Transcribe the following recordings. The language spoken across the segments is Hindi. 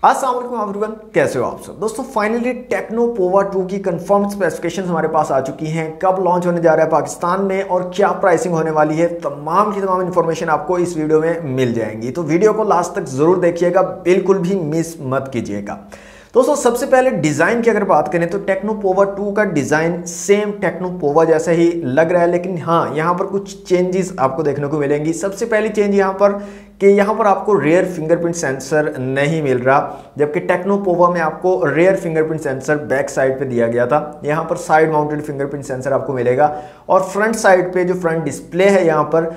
अस्सलाम वालेकुम एवरीवन, कैसे हो आप सब दोस्तों। फाइनली टेक्नो पोवा 2 की कंफर्म स्पेसिफिकेशंस हमारे पास आ चुकी हैं। कब लॉन्च होने जा रहा है पाकिस्तान में और क्या प्राइसिंग होने वाली है, तमाम की तमाम इन्फॉर्मेशन आपको इस वीडियो में मिल जाएंगी। तो वीडियो को लास्ट तक जरूर देखिएगा, बिल्कुल भी मिस मत कीजिएगा। दोस्तों सबसे पहले डिज़ाइन की अगर बात करें तो टेक्नो पोवा 2 का डिज़ाइन सेम टेक्नो पोवा जैसा ही लग रहा है, लेकिन हाँ यहाँ पर कुछ चेंजेस आपको देखने को मिलेंगी। सबसे पहली चेंज यहाँ पर कि यहाँ पर आपको रेयर फिंगरप्रिंट सेंसर नहीं मिल रहा, जबकि टेक्नो पोवा में आपको rear fingerprint sensor back side पे दिया गया था। यहाँ पर साइड माउंटेड फिंगरप्रिंट सेंसर आपको मिलेगा। और फ्रंट साइड पे जो फ्रंट डिस्प्ले है यहाँ पर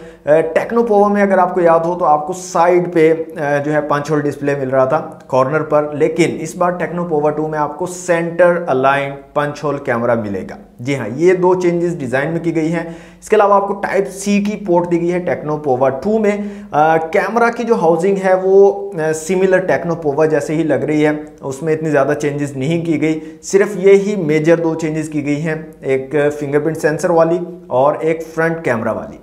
टेक्नो पोवा में अगर आपको याद हो तो आपको साइड पे जो है पंच होल डिस्प्ले मिल रहा था कॉर्नर पर, लेकिन इस बार टेक्नो पोवा 2 में आपको centre align punch hole camera मिलेगा। जी हाँ, ये दो चेंजेस डिजाइन में की गई हैं। इसके अलावा आपको टाइप सी की पोर्ट दी गई है टेक्नो पोवा 2 में। कैमरा की जो हाउसिंग है वो सिमिलर टेक्नो पोवा जैसे ही लग रही है, उसमें इतनी ज़्यादा चेंजेस नहीं की गई। सिर्फ ये ही मेजर दो चेंजेस की गई हैं, एक फिंगरप्रिंट सेंसर वाली और एक फ्रंट कैमरा वाली।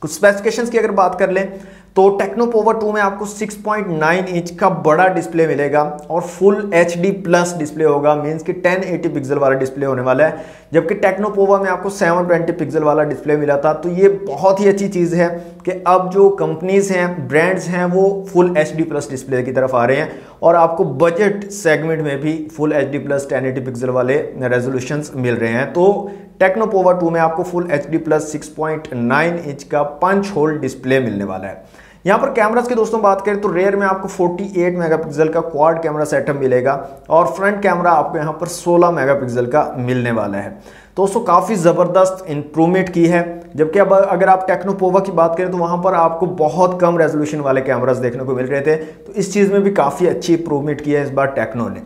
कुछ स्पेसिफिकेशंस की अगर बात कर लें तो टेक्नो पोवा 2 में आपको 6.9 इंच का बड़ा डिस्प्ले मिलेगा और फुल HD प्लस डिस्प्ले होगा, मींस कि 1080 पिक्सल वाला डिस्प्ले होने वाला है। जबकि टेक्नो पोवा में आपको 720 पिक्सल वाला डिस्प्ले मिला था। तो ये बहुत ही अच्छी चीज़ है कि अब जो कंपनीज हैं, ब्रांड्स हैं, वो फुल HD प्लस डिस्प्ले की तरफ आ रहे हैं और आपको बजट सेगमेंट में भी फुल HD प्लस 1080 पिक्सल वाले रेजोल्यूशंस मिल रहे हैं। तो टेक्नो पोवा 2 में आपको फुल HD प्लस 6.9 इंच का पंच होल डिस्प्ले मिलने वाला है। यहाँ पर कैमरास की दोस्तों बात करें तो रेयर में आपको 48 मेगापिक्सल का क्वाड कैमरा सेटअप मिलेगा और फ्रंट कैमरा आपको यहाँ पर 16 मेगापिक्सल का मिलने वाला है। दोस्तों काफ़ी ज़बरदस्त इंप्रूवमेंट की है। जबकि अब अगर आप टेक्नो पोवा की बात करें तो वहाँ पर आपको बहुत कम रेजोल्यूशन वाले कैमरास देखने को मिल रहे थे। तो इस चीज़ में भी काफ़ी अच्छी इंप्रूवमेंट की है इस बार टेक्नो ने।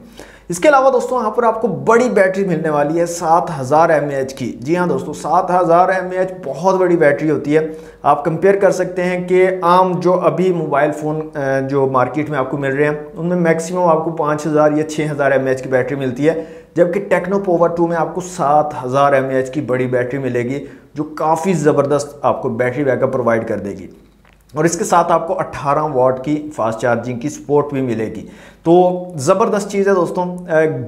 इसके अलावा दोस्तों यहाँ पर आपको बड़ी बैटरी मिलने वाली है 7000 mAh की। जी हाँ दोस्तों, 7000 mAh बहुत बड़ी बैटरी होती है। आप कंपेयर कर सकते हैं कि आम जो अभी मोबाइल फ़ोन जो मार्केट में आपको मिल रहे हैं उनमें मैक्सिमम आपको 5000 या 6000 mAh की बैटरी मिलती है, जबकि टेक्नो पोवा 2 में आपको 7000 mAh की बड़ी बैटरी मिलेगी जो काफ़ी ज़बरदस्त आपको बैटरी बैकअप प्रोवाइड कर देगी। और इसके साथ आपको 18 वाट की फास्ट चार्जिंग की सपोर्ट भी मिलेगी। तो ज़बरदस्त चीज़ है दोस्तों,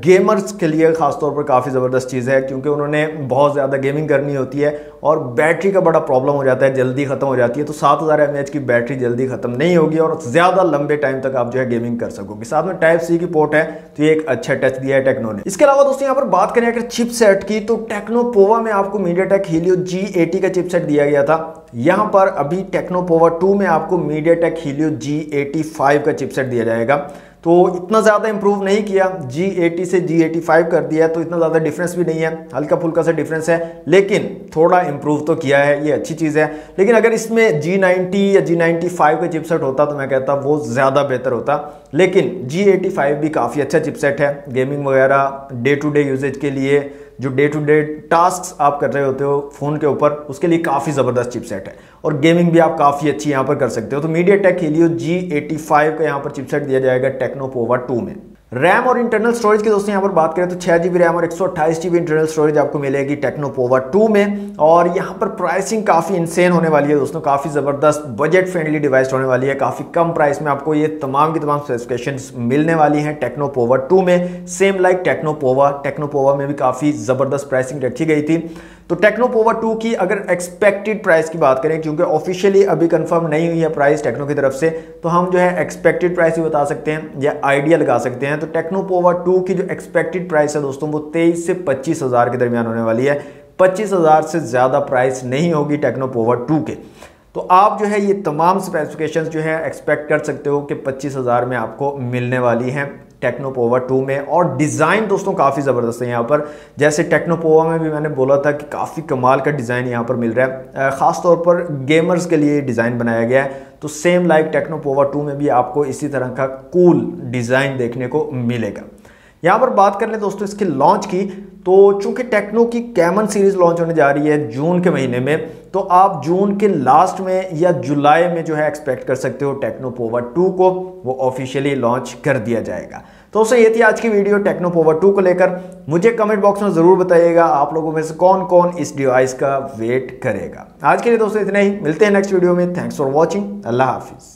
गेमर्स के लिए ख़ासतौर पर काफ़ी ज़बरदस्त चीज़ है, क्योंकि उन्होंने बहुत ज़्यादा गेमिंग करनी होती है और बैटरी का बड़ा प्रॉब्लम हो जाता है, जल्दी ख़त्म हो जाती है। तो 7000 mAh की बैटरी जल्दी ख़त्म नहीं होगी और ज़्यादा लंबे टाइम तक आप जो है गेमिंग कर सकोगे। साथ में टाइप सी की पोर्ट है, तो ये एक अच्छा टच दिया है टेक्नो ने। इसके अलावा दोस्तों यहाँ पर बात करें अगर चिपसेट की तो टेक्नो पोवा में आपको मीडियाटेक हीलियो G80 का चिपसेट दिया गया था। यहाँ पर अभी टेक्नो पोवा 2 में आपको मीडियाटेक हीलियो G85 का चिपसेट दिया जाएगा। तो इतना ज़्यादा इंप्रूव नहीं किया, G80 से G85 कर दिया है, तो इतना ज़्यादा डिफरेंस भी नहीं है, हल्का फुल्का सा डिफरेंस है, लेकिन थोड़ा इंप्रूव तो किया है, ये अच्छी चीज़ है। लेकिन अगर इसमें G90 या G95 का चिपसेट होता तो मैं कहता वो ज़्यादा बेहतर होता। लेकिन G85 भी काफ़ी अच्छा चिपसेट है, गेमिंग वगैरह डे टू डे यूजेज के लिए, जो डे टू डे टास्क आप कर रहे होते हो फ़ोन के ऊपर, उसके लिए काफ़ी ज़बरदस्त चिपसेट है और गेमिंग भी आप काफ़ी अच्छी यहाँ पर कर सकते हो। तो मीडियाटेक हीलियो G85 का यहाँ पर चिपसेट दिया जाएगा टेक्नो पोवा 2 में। रैम और इंटरनल स्टोरेज की दोस्तों यहाँ पर बात करें तो 6GB रैम और 128GB इंटरनल स्टोरेज आपको मिलेगी टेक्नो पोवा 2 में। और यहाँ पर प्राइसिंग काफ़ी इंसेन होने वाली है दोस्तों, काफ़ी ज़बरदस्त बजट फ्रेंडली डिवाइस होने वाली है। काफ़ी कम प्राइस में आपको ये तमाम की तमाम स्पेसिफिकेशंस मिलने वाली हैं टेक्नो पोवा 2 में। सेम लाइक टेक्नो पोवा में भी काफ़ी ज़बरदस्त प्राइसिंग रखी गई थी। तो टेक्नो पोवा 2 की अगर एक्सपेक्टेड प्राइस की बात करें, क्योंकि ऑफिशियली अभी कंफर्म नहीं हुई है प्राइस टेक्नो की तरफ से, तो हम जो है एक्सपेक्टेड प्राइस ही बता सकते हैं या आइडिया लगा सकते हैं। तो टेक्नो पोवा 2 की जो एक्सपेक्टेड प्राइस है दोस्तों वो 23 से 25,000 के दरमियान होने वाली है। 25,000 से ज़्यादा प्राइस नहीं होगी टेक्नो पोवा 2 के। तो आप जो है ये तमाम स्पेसिफिकेशंस जो है एक्सपेक्ट कर सकते हो कि 25,000 में आपको मिलने वाली हैं टेक्नो पोवा 2 में। और डिज़ाइन दोस्तों काफ़ी ज़बरदस्त है यहाँ पर, जैसे टेक्नो पोवा में भी मैंने बोला था कि काफ़ी कमाल का डिज़ाइन यहाँ पर मिल रहा है, ख़ास तौर पर गेमर्स के लिए डिज़ाइन बनाया गया है। तो सेम लाइक टेक्नो पोवा 2 में भी आपको इसी तरह का कूल डिज़ाइन देखने को मिलेगा। यहाँ पर बात कर लें दोस्तों इसके लॉन्च की, तो चूंकि टेक्नो की कैमन सीरीज लॉन्च होने जा रही है जून के महीने में, तो आप जून के लास्ट में या जुलाई में जो है एक्सपेक्ट कर सकते हो टेक्नो पोवा 2 को वो ऑफिशियली लॉन्च कर दिया जाएगा। तो दोस्तों ये थी आज की वीडियो टेक्नो पोवा 2 को लेकर। मुझे कमेंट बॉक्स में ज़रूर बताइएगा आप लोगों में से कौन कौन इस डिवाइस का वेट करेगा। आज के लिए दोस्तों इतना ही, मिलते हैं नेक्स्ट वीडियो में। थैंक्स फॉर वॉचिंग, अल्लाह हाफिज़।